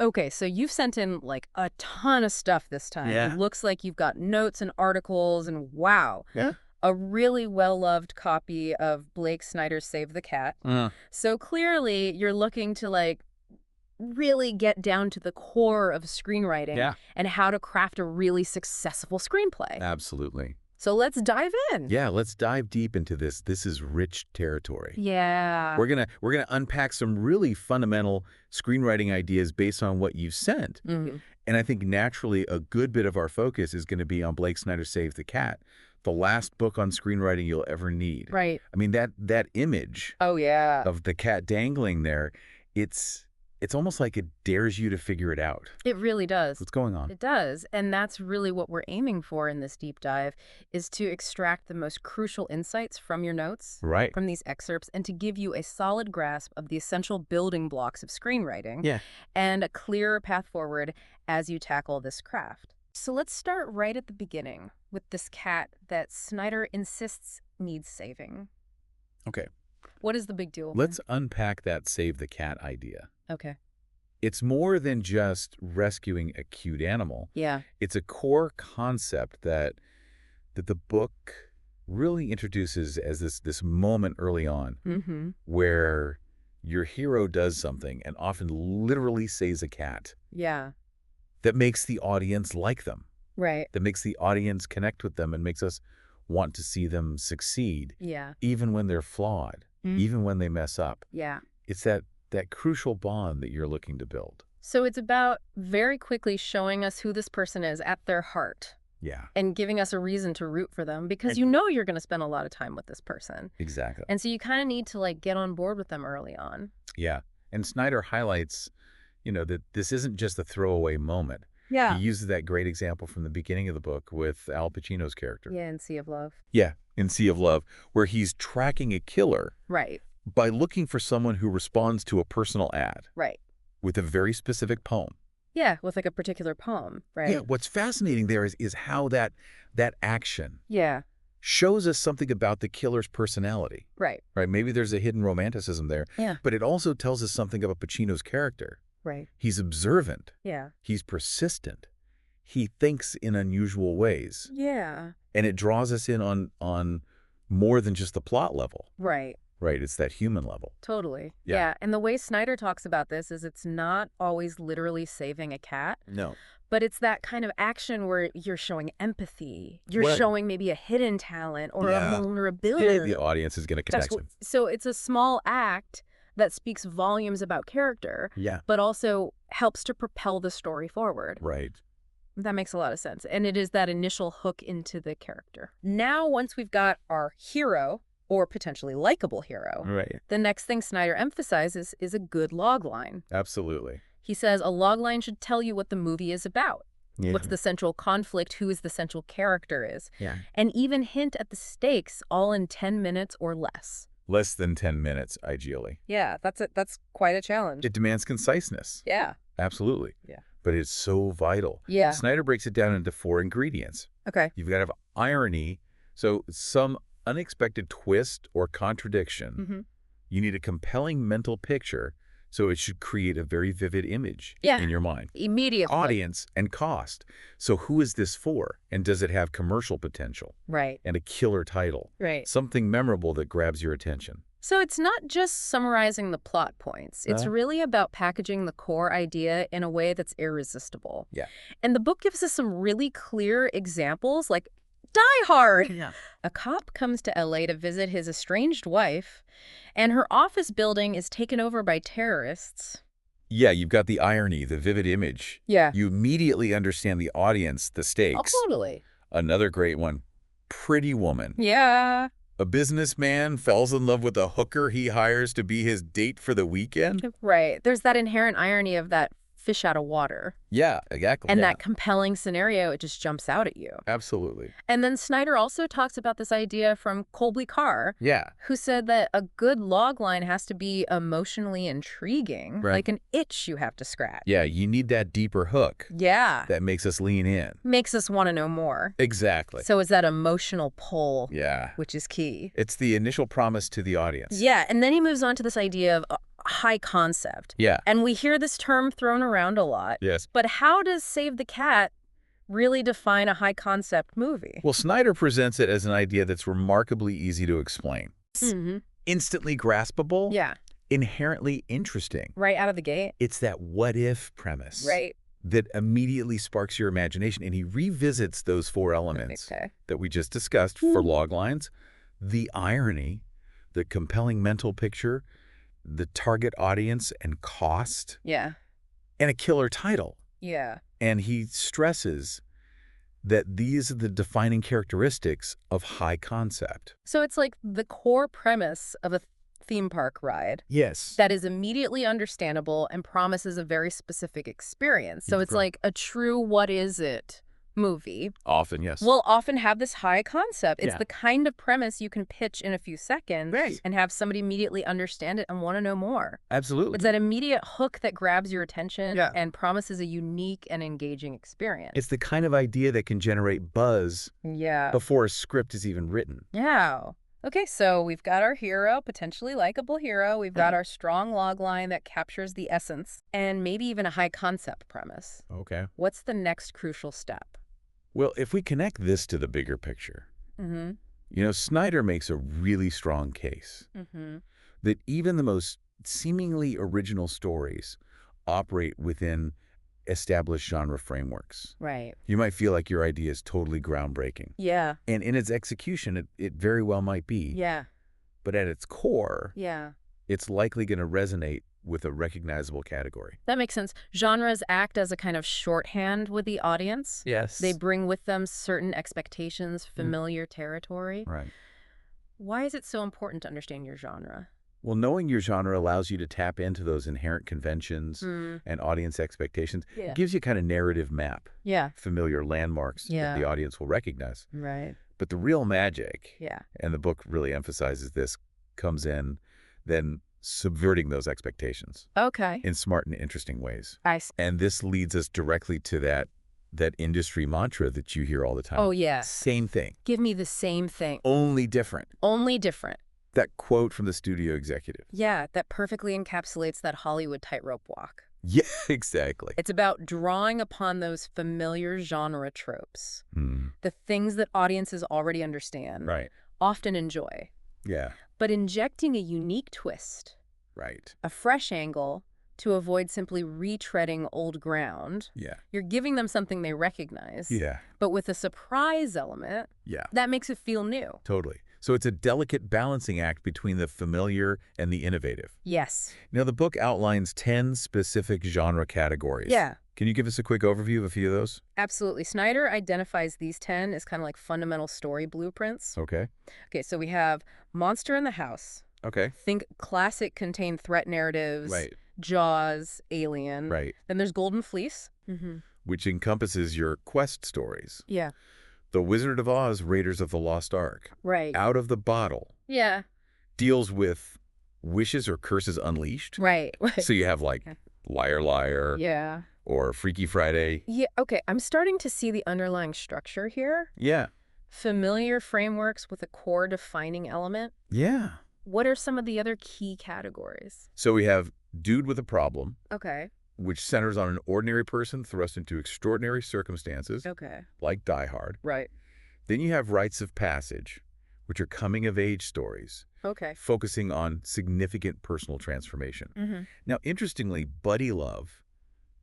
Okay, so you've sent in like a ton of stuff this time. Yeah. It looks like you've got notes and articles and wow. Yeah. A really well-loved copy of Blake Snyder's Save the Cat. So clearly you're looking to like really get down to the core of screenwriting and how to craft a really successful screenplay. Absolutely. So let's dive in. Yeah, let's dive deep into this. This is rich territory. Yeah. We're gonna unpack some really fundamental screenwriting ideas based on what you've sent. Mm-hmm. And I think naturally a good bit of our focus is going to be on Blake Snyder's Save the Cat, the last book on screenwriting you'll ever need. Right. I mean, that image of the cat dangling there, it's almost like it dares you to figure it out. It really does. What's going on? It does. And that's really what we're aiming for in this deep dive, is to extract the most crucial insights from your notes, Right. from these excerpts, and to give you a solid grasp of the essential building blocks of screenwriting and a clearer path forward as you tackle this craft. So let's start right at the beginning with this cat that Snyder insists needs saving. Okay. What is the big deal? Let's unpack that Save the Cat idea. Okay. It's more than just rescuing a cute animal. Yeah. It's a core concept that the book really introduces as this moment early on where your hero does something and often literally saves a cat. Yeah. That makes the audience like them. Right. That makes the audience connect with them and makes us want to see them succeed. Yeah. Even when they're flawed, even when they mess up. Yeah. It's that crucial bond that you're looking to build. So it's about very quickly showing us who this person is at their heart. Yeah. And giving us a reason to root for them because you know you're going to spend a lot of time with this person. Exactly. And so you kind of need to like get on board with them early on. Yeah. And Snyder highlights, that this isn't just a throwaway moment. Yeah. He uses that great example from the beginning of the book with Al Pacino's character. Yeah, in Sea of Love. Yeah, in Sea of Love, where he's tracking a killer. Right. By looking for someone who responds to a personal ad. Right. With a very specific poem. Yeah, with like a particular poem, right? Yeah, what's fascinating there is how that action shows us something about the killer's personality. Right. Right, maybe there's a hidden romanticism there. Yeah. But it also tells us something about Pacino's character. Right. He's observant. Yeah. He's persistent. He thinks in unusual ways. Yeah. And it draws us in on more than just the plot level. Right. Right, it's that human level. Totally. Yeah. Yeah. And the way Snyder talks about this is it's not always literally saving a cat. No. But it's that kind of action where you're showing empathy. You're showing maybe a hidden talent or a vulnerability. The audience is going to connect with. So it's a small act that speaks volumes about character, but also helps to propel the story forward. Right. That makes a lot of sense. And it is that initial hook into the character. Now, once we've got our hero, or potentially likable hero, right, the next thing Snyder emphasizes is a good logline. Absolutely. He says a logline should tell you what the movie is about. Yeah. What's the central conflict, who is the central character is. Yeah. And even hint at the stakes, all in 10 minutes or less. Less than 10 minutes, ideally. Yeah, that's quite a challenge. It demands conciseness. Yeah. Absolutely. Yeah. But it's so vital. Yeah. Snyder breaks it down into 4 ingredients. Okay. You've got to have irony, so some unexpected twist or contradiction. You need a compelling mental picture, so it should create a very vivid image in your mind. Immediately. Audience and cost. So who is this for? And does it have commercial potential? Right. And a killer title. Right. Something memorable that grabs your attention. So it's not just summarizing the plot points. It's really about packaging the core idea in a way that's irresistible. Yeah. And the book gives us some really clear examples, like Die Hard. Yeah. A cop comes to LA to visit his estranged wife, and her office building is taken over by terrorists. Yeah, you've got the irony, the vivid image. Yeah. You immediately understand the audience, the stakes. Oh, totally. Another great one, Pretty Woman. Yeah. A businessman falls in love with a hooker he hires to be his date for the weekend. Right. There's that inherent irony of that fish out of water. Yeah, exactly. And that compelling scenario, it just jumps out at you. Absolutely. And then Snyder also talks about this idea from Colby Carr, who said that a good logline has to be emotionally intriguing, like an itch you have to scratch. Yeah, you need that deeper hook. Yeah. That makes us lean in. Makes us want to know more. Exactly. So it's that emotional pull, yeah, which is key. It's the initial promise to the audience. Yeah, and then he moves on to this idea of high concept. Yeah. And we hear this term thrown around a lot. Yes. But how does Save the Cat really define a high concept movie? Well, Snyder presents it as an idea that's remarkably easy to explain. Mm-hmm. Instantly graspable. Yeah. Inherently interesting. Right out of the gate. It's that what-if premise. Right. That immediately sparks your imagination. And he revisits those 4 elements that we just discussed for log lines. The irony, the compelling mental picture, the target audience and cost. Yeah. And a killer title. Yeah. And he stresses that these are the defining characteristics of high concept. So it's like the core premise of a theme park ride. Yes. That is immediately understandable and promises a very specific experience. So it's like a true what is it movie. Often, yes. Will often have this high concept. It's the kind of premise you can pitch in a few seconds and have somebody immediately understand it and want to know more. Absolutely. It's that immediate hook that grabs your attention and promises a unique and engaging experience. It's the kind of idea that can generate buzz before a script is even written. Yeah. Okay, so we've got our hero, potentially likable hero. We've got our strong logline that captures the essence and maybe even a high concept premise. Okay. What's the next crucial step? Well, if we connect this to the bigger picture, you know, Snyder makes a really strong case that even the most seemingly original stories operate within established genre frameworks. Right. You might feel like your idea is totally groundbreaking. Yeah. And in its execution, it very well might be. Yeah. But at its core, it's likely going to resonate with a recognizable category. That makes sense. Genres act as a kind of shorthand with the audience. Yes. They bring with them certain expectations, familiar territory. Right. Why is it so important to understand your genre? Well, knowing your genre allows you to tap into those inherent conventions and audience expectations. It gives you kind of narrative map. Yeah. Familiar landmarks that the audience will recognize. Right. But the real magic, Yeah. and the book really emphasizes this, comes in then subverting those expectations. Okay. In smart and interesting ways. I see. And this leads us directly to that industry mantra that you hear all the time. Oh, yes. Same thing. Give me the same thing. Only different. Only different. That quote from the studio executive. Yeah, that perfectly encapsulates that Hollywood tightrope walk. Yeah, exactly. It's about drawing upon those familiar genre tropes. The things that audiences already understand. Right. Often enjoy. Yeah. But injecting a unique twist. Right. A fresh angle to avoid simply retreading old ground. Yeah. You're giving them something they recognize. Yeah. But with a surprise element. Yeah. That makes it feel new. Totally. So it's a delicate balancing act between the familiar and the innovative. Yes. Now, the book outlines 10 specific genre categories. Yeah. Can you give us a quick overview of a few of those? Absolutely. Snyder identifies these 10 as kind of like fundamental story blueprints. Okay. Okay, so we have Monster in the House. Okay. Think classic contained threat narratives. Right. Jaws, Alien. Right. Then there's Golden Fleece. Which encompasses your quest stories. Yeah. The Wizard of Oz, Raiders of the Lost Ark. Right. Out of the Bottle. Yeah. Deals with wishes or curses unleashed. Right. So you have like Liar Liar. Yeah. Or Freaky Friday. Yeah, okay. I'm starting to see the underlying structure here. Yeah. Familiar frameworks with a core defining element. Yeah. What are some of the other key categories? So we have Dude with a Problem. Okay. Which centers on an ordinary person thrust into extraordinary circumstances. Okay. Like Die Hard. Right. Then you have Rites of Passage, which are coming-of-age stories. Okay. Focusing on significant personal transformation. Now, interestingly, buddy love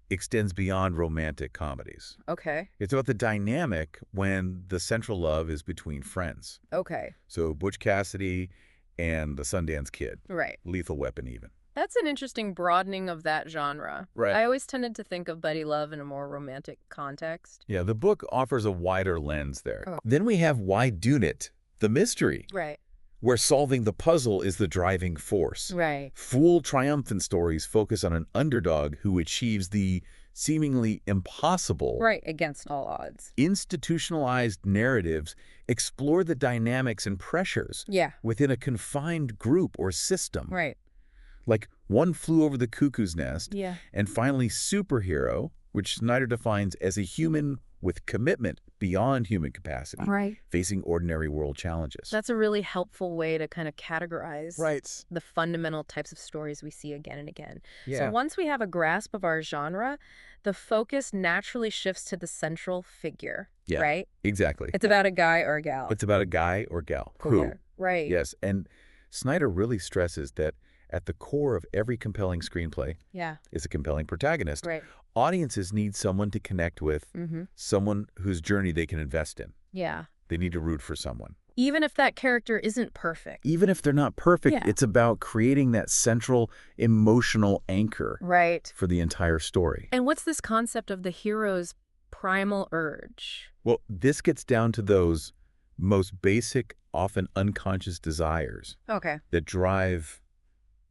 extends beyond romantic comedies. Okay. It's about the dynamic when the central love is between friends. Okay. So Butch Cassidy and the Sundance Kid. Right. Lethal Weapon even. That's an interesting broadening of that genre. Right. I always tended to think of buddy love in a more romantic context. Yeah, the book offers a wider lens there. Oh. Then we have Why Doonit, the mystery. Right. Where solving the puzzle is the driving force. Right. Full triumphant stories focus on an underdog who achieves the seemingly impossible. Right, against all odds. Institutionalized narratives explore the dynamics and pressures within a confined group or system. Right. Like One Flew Over the Cuckoo's Nest. Yeah. And finally, Superhero, which Snyder defines as a human with commitment beyond human capacity, Right. facing ordinary world challenges. That's a really helpful way to kind of categorize Right. the fundamental types of stories we see again and again. So Yeah. once we have a grasp of our genre, the focus naturally shifts to the central figure, Yeah, right? exactly. It's about a guy or a gal. It's about a guy or gal. Who? Okay. Right. Yes, and Snyder really stresses that at the core of every compelling screenplay Yeah. is a compelling protagonist. Right. Audiences need someone to connect with, someone whose journey they can invest in. Yeah. They need to root for someone. Even if that character isn't perfect. Even if they're not perfect, Yeah. it's about creating that central emotional anchor Right. for the entire story. And what's this concept of the hero's primal urge? Well, this gets down to those most basic, often unconscious desires Okay. that drive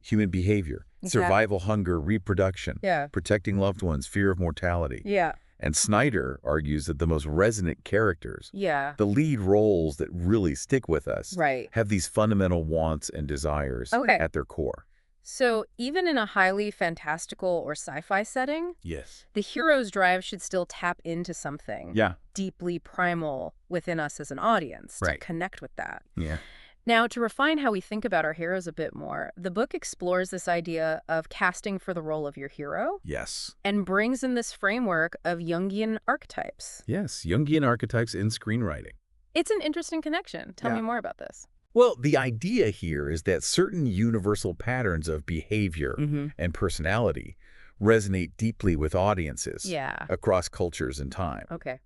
human behavior. Exactly. Survival, hunger, reproduction, Yeah. protecting loved ones, fear of mortality. Yeah. And Snyder argues that the most resonant characters, Yeah. the lead roles that really stick with us, Right. have these fundamental wants and desires Okay. at their core. So even in a highly fantastical or sci-fi setting, Yes. the hero's drive should still tap into something Yeah. deeply primal within us as an audience to Right. connect with that. Yeah. Now, to refine how we think about our heroes a bit more, the book explores this idea of casting for the role of your hero Yes. and brings in this framework of Jungian archetypes. Yes. Jungian archetypes in screenwriting. It's an interesting connection. Tell Yeah. me more about this. Well, the idea here is that certain universal patterns of behavior and personality resonate deeply with audiences Yeah. across cultures and time. Okay.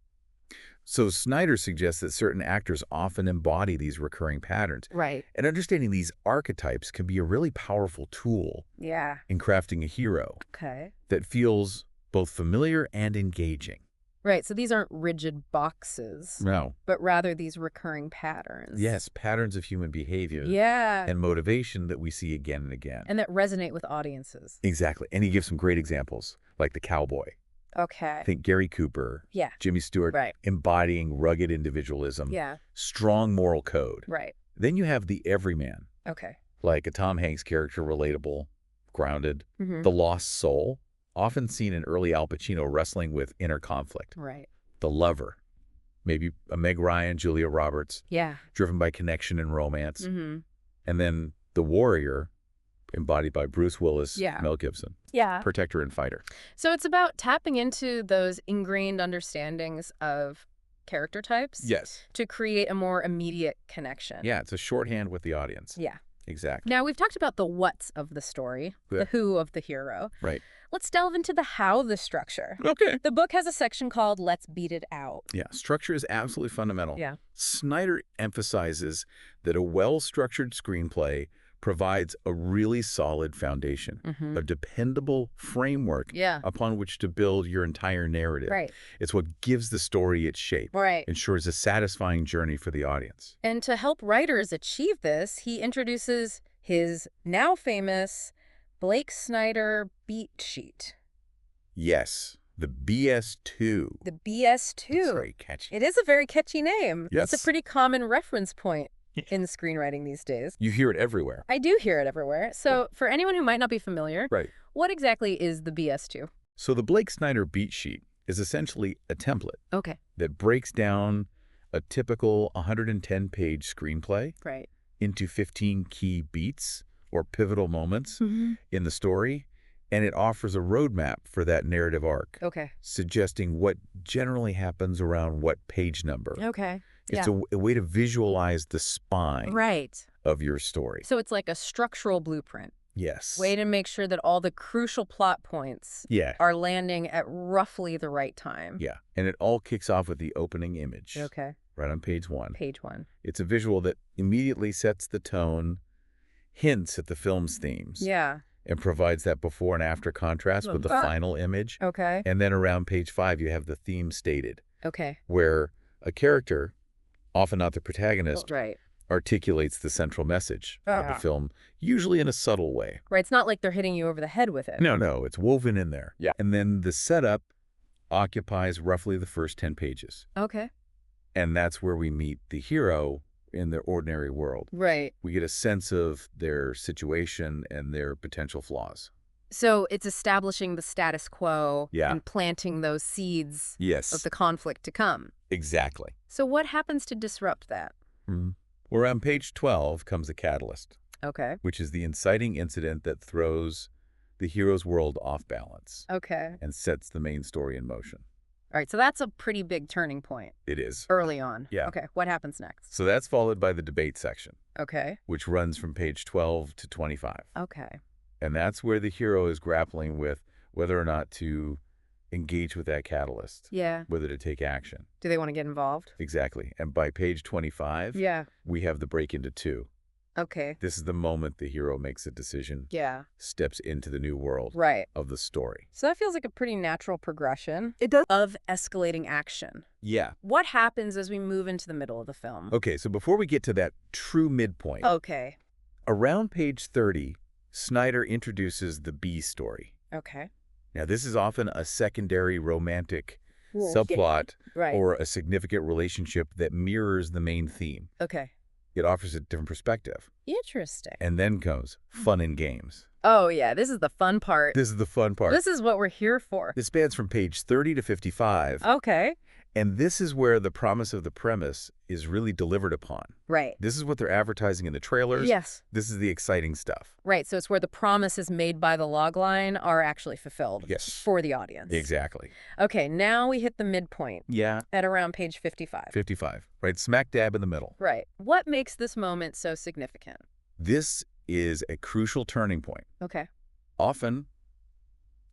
So Snyder suggests that certain actors often embody these recurring patterns. Right. And understanding these archetypes can be a really powerful tool Yeah. in crafting a hero Okay. that feels both familiar and engaging. Right. So these aren't rigid boxes, No. but rather these recurring patterns. Yes, patterns of human behavior Yeah. and motivation that we see again and again. And that resonate with audiences. Exactly. And he gives some great examples, like the cowboy. Okay. I think Gary Cooper, Yeah. Jimmy Stewart, Right. embodying rugged individualism, Yeah. strong moral code. Right. Then you have the everyman, Okay. like a Tom Hanks character, relatable, grounded. Mm-hmm. The lost soul, often seen in early Al Pacino wrestling with inner conflict. Right. The lover, maybe a Meg Ryan, Julia Roberts, Yeah. driven by connection and romance. Mm-hmm. And then the warrior, embodied by Bruce Willis, Yeah. Mel Gibson, Yeah. protector and fighter. So it's about tapping into those ingrained understandings of character types Yes. to create a more immediate connection. Yeah, it's a shorthand with the audience. Yeah. Exactly. Now, we've talked about the what's of the story, Yeah. the who of the hero. Right. Let's delve into the how, the structure. Okay. The book has a section called Let's Beat It Out. Yeah, structure is absolutely fundamental. Yeah. Snyder emphasizes that a well-structured screenplay provides a really solid foundation, a dependable framework Yeah. upon which to build your entire narrative. Right. It's what gives the story its shape, Right. ensures a satisfying journey for the audience. And to help writers achieve this, he introduces his now famous Blake Snyder beat sheet. Yes, the BS2. The BS2. It's very catchy. It is a very catchy name. Yes. It's a pretty common reference point in screenwriting these days. You hear it everywhere. I do hear it everywhere. So for anyone who might not be familiar, Right. what exactly is the BS2? So the Blake Snyder beat sheet is essentially a template Okay. that breaks down a typical 110-page screenplay Right. into 15 key beats or pivotal moments in the story, and it offers a roadmap for that narrative arc, Okay. suggesting what generally happens around what page number. Okay. It's a way to visualize the spine Right. of your story. So it's like a structural blueprint. Yes. Way to make sure that all the crucial plot points Yeah. are landing at roughly the right time. Yeah. And it all kicks off with the opening image. Okay. Right on page 1. Page 1. It's a visual that immediately sets the tone, hints at the film's themes, Yeah. and provides that before and after contrast with the final image. Okay. And then around page 5, you have the theme stated, Okay. where a character, often not the protagonist, Right. articulates the central message of the film, usually in a subtle way. Right. It's not like they're hitting you over the head with it. No, it's woven in there. Yeah. And then the setup occupies roughly the first 10 pages. Okay. And that's where we meet the hero in their ordinary world. Right. We get a sense of their situation and their potential flaws. So it's establishing the status quo Yeah. and planting those seeds Yes. of the conflict to come. Exactly. So what happens to disrupt that? Well, around page 12 comes the catalyst, Okay. which is the inciting incident that throws the hero's world off balance Okay. and sets the main story in motion. All right, so that's a pretty big turning point. It is. Early on. Yeah. Okay, what happens next? So that's followed by the debate section, Okay. which runs from page 12 to 25. Okay. And that's where the hero is grappling with whether or not to engage with that catalyst, Yeah. whether to take action. Do they want to get involved? Exactly. And by page 25, Yeah. we have the break into two. Okay. This is the moment the hero makes a decision, Yeah. steps into the new world Right. of the story. So that feels like a pretty natural progression. It does. Of escalating action. Yeah. What happens as we move into the middle of the film? Okay, so before we get to that true midpoint, Okay. around page 30, Snyder introduces the B story. Okay. Now, this is often a secondary romantic Yeah. subplot Right. or a significant relationship that mirrors the main theme. Okay. It offers a different perspective. Interesting. And then comes fun and games. Oh, yeah, this is the fun part. This is the fun part. This is what we're here for. This spans from page 30 to 55. Okay. And this is where the promise of the premise is really delivered upon. Right. This is what they're advertising in the trailers. Yes. This is the exciting stuff. Right, so it's where the promises made by the logline are actually fulfilled. Yes. For the audience. Exactly. Okay, now we hit the midpoint. Yeah. At around page 55. 55. Right, smack dab in the middle. Right. What makes this moment so significant? This is a crucial turning point. Okay. Often,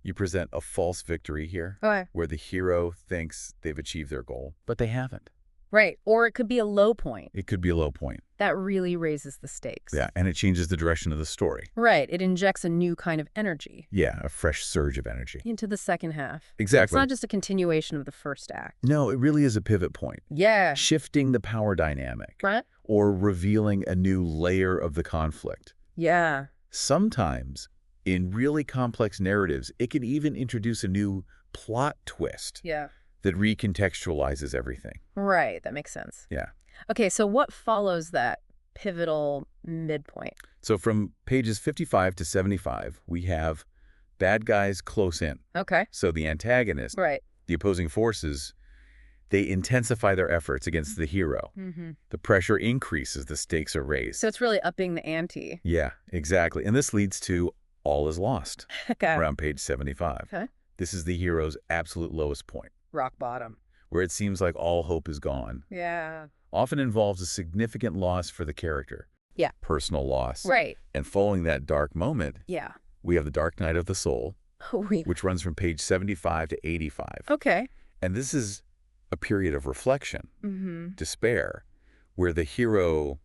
you present a false victory here, Okay. where the hero thinks they've achieved their goal, but they haven't. Right, or it could be a low point. It could be a low point. That really raises the stakes. Yeah, and it changes the direction of the story. Right, it injects a new kind of energy. Yeah, a fresh surge of energy. Into the second half. Exactly. It's not just a continuation of the first act. No, it really is a pivot point. Yeah. Shifting the power dynamic. Right? Or revealing a new layer of the conflict. Yeah. Sometimes, in really complex narratives, it can even introduce a new plot twist. Yeah. That recontextualizes everything. Right, that makes sense. Yeah. Okay, so what follows that pivotal midpoint? So from pages 55 to 75, we have bad guys close in. Okay. So the antagonist, Right. the opposing forces, they intensify their efforts against the hero. Mm-hmm. The pressure increases, the stakes are raised. So it's really upping the ante. Yeah, exactly. And this leads to all is lost Okay. around page 75. Okay. This is the hero's absolute lowest point, Rock bottom. where it seems like all hope is gone. Yeah. Often involves a significant loss for the character. Yeah. Personal loss. Right. And following that dark moment, Yeah. we have the Dark Night of the Soul, which runs from page 75 to 85. Okay. And this is a period of reflection, Mm-hmm. despair, where the hero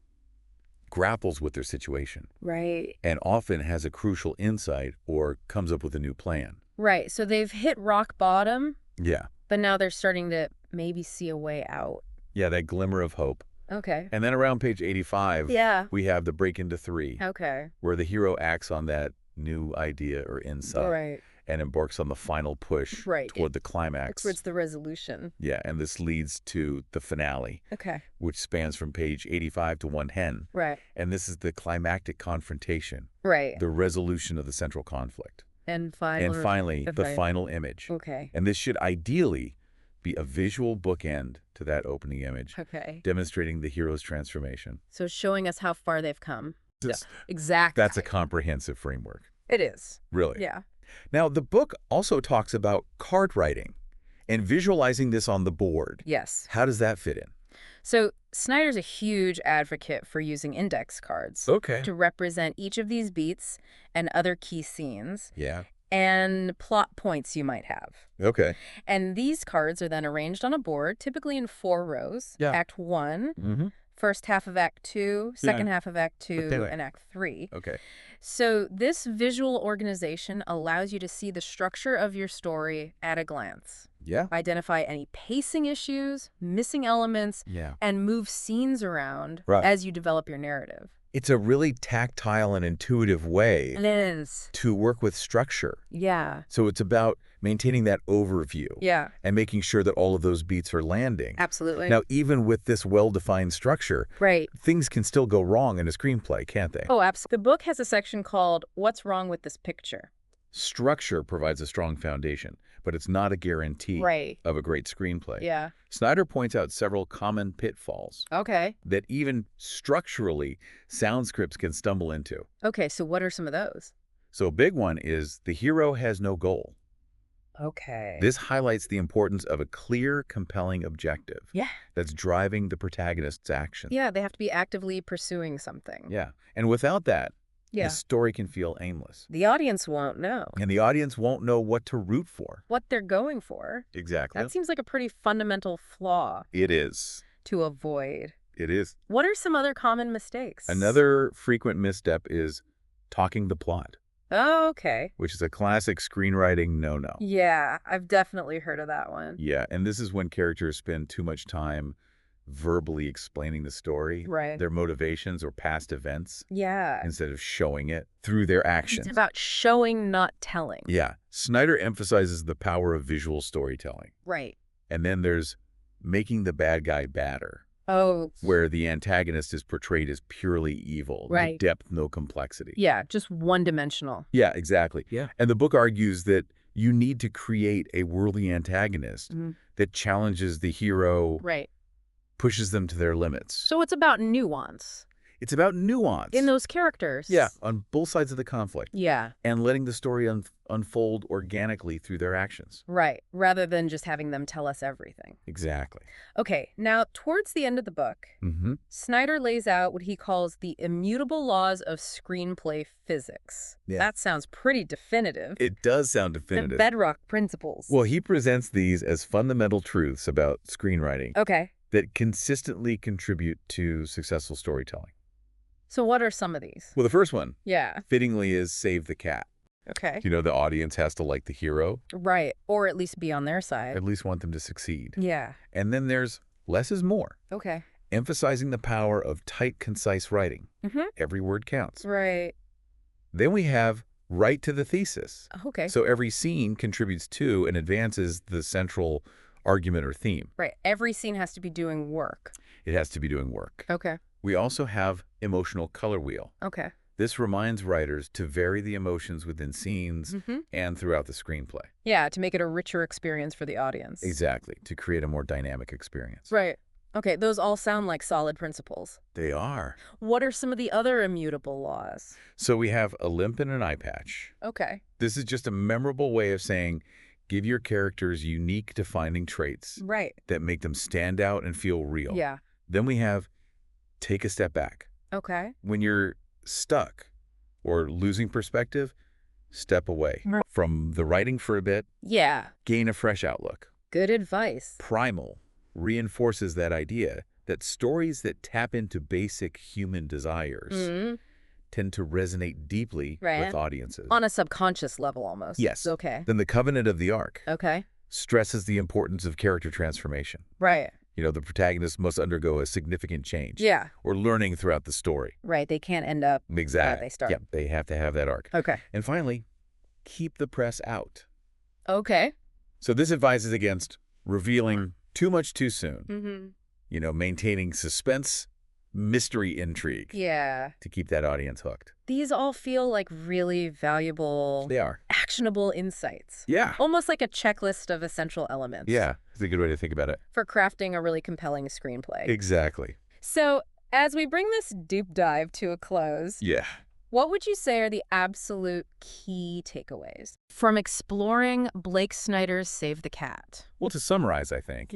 grapples with their situation Right. and often has a crucial insight or comes up with a new plan. Right. So they've hit rock bottom, Yeah. but now they're starting to maybe see a way out. Yeah, that glimmer of hope. Okay. And then around page 85, Yeah. we have the break into 3, Okay. where the hero acts on that new idea or insight Right. and embarks on the final push Right. toward the climax. Towards the resolution. Yeah, and this leads to the finale, Okay. which spans from page 85 to 110. Right. And this is the climactic confrontation, Right. the resolution of the central conflict. And finally, the final image. Okay. And this should ideally be a visual bookend to that opening image, Okay. demonstrating the hero's transformation. So showing us how far they've come. This- Exactly. That's a comprehensive framework, It is. really. Yeah. Now, the book also talks about card writing and visualizing this on the board. Yes. How does that fit in? So Snyder's a huge advocate for using index cards Okay. to represent each of these beats and other key scenes Yeah. and plot points you might have. Okay. And these cards are then arranged on a board, typically in 4 rows. Yeah. Act 1, Mm-hmm. first half of Act 2, second half of Act 2, Okay. and Act 3. Okay. So this visual organization allows you to see the structure of your story at a glance. Yeah. Identify any pacing issues, missing elements, Yeah. and move scenes around Right. as you develop your narrative. It's a really tactile and intuitive way It is. to work with structure. Yeah. So it's about maintaining that overview Yeah. and making sure that all of those beats are landing. Absolutely. Now, even with this well-defined structure, Right. things can still go wrong in a screenplay, can't they? Oh, absolutely. The book has a section called What's Wrong with This Picture? Structure provides a strong foundation, but it's not a guarantee of a great screenplay. Yeah. Snyder points out several common pitfalls that even structurally sound scripts can stumble into. Okay, so what are some of those? So a big one is the hero has no goal. Okay. This highlights the importance of a clear, compelling objective that's driving the protagonist's actions. Yeah, they have to be actively pursuing something. Yeah, and without that, the story can feel aimless. The audience won't know. And the audience won't know what to root for. What they're going for. Exactly. That seems like a pretty fundamental flaw. It is. To avoid. It is. What are some other common mistakes? Another frequent misstep is talking the plot. Oh, okay. Which is a classic screenwriting no-no. Yeah, I've definitely heard of that one. Yeah, and this is when characters spend too much time verbally explaining the story, their motivations or past events, instead of showing it through their actions. It's about showing, not telling. Yeah. Snyder emphasizes the power of visual storytelling. Right. And then there's making the bad guy badder. Oh. Where the antagonist is portrayed as purely evil. No depth, no complexity. Yeah, just one-dimensional. Yeah, exactly. Yeah. And the book argues that you need to create a worthy antagonist that challenges the hero, pushes them to their limits. So it's about nuance. It's about nuance. In those characters. Yeah, on both sides of the conflict. Yeah. And letting the story unfold organically through their actions. Right, rather than just having them tell us everything. Exactly. Okay, now towards the end of the book, Snyder lays out what he calls the immutable laws of screenplay physics. Yeah. That sounds pretty definitive. It does sound definitive. The bedrock principles. Well, he presents these as fundamental truths about screenwriting. That consistently contribute to successful storytelling. So what are some of these? Well, the first one, fittingly, is Save the Cat. Okay. You know, the audience has to like the hero. Right, or at least be on their side. At least want them to succeed. Yeah. And then there's less is more. Okay. Emphasizing the power of tight, concise writing. Every word counts. Right. Then we have right to the thesis. Okay. So every scene contributes to and advances the central argument or theme. Right. Every scene has to be doing work. It has to be doing work. Okay. We also have emotional color wheel. Okay. This reminds writers to vary the emotions within scenes and throughout the screenplay. Yeah, to make it a richer experience for the audience. Exactly, to create a more dynamic experience. Right. Okay, those all sound like solid principles. They are. What are some of the other immutable laws? So we have a limp and an eye patch. Okay. This is just a memorable way of saying, give your characters unique defining traits that make them stand out and feel real. Yeah. Then we have take a step back. Okay. When you're stuck or losing perspective, step away from the writing for a bit. Yeah. Gain a fresh outlook. Good advice. Primal reinforces that idea that stories that tap into basic human desires tend to resonate deeply with audiences. On a subconscious level almost. Yes. Okay. Then the Covenant of the Ark stresses the importance of character transformation. Right. You know, the protagonist must undergo a significant change. Yeah. Or learning throughout the story. Right. They can't end up where they start. Yeah, they have to have that arc. Okay. And finally, keep the press out. Okay. So this advises against revealing too much too soon. You know, maintaining suspense, mystery, intrigue. Yeah. To keep that audience hooked. These all feel like really valuable, actionable insights. Yeah. Almost like a checklist of essential elements. Yeah. It's a good way to think about it. For crafting a really compelling screenplay. Exactly. So, as we bring this deep dive to a close, what would you say are the absolute key takeaways from exploring Blake Snyder's Save the Cat? Well, to summarize, I think,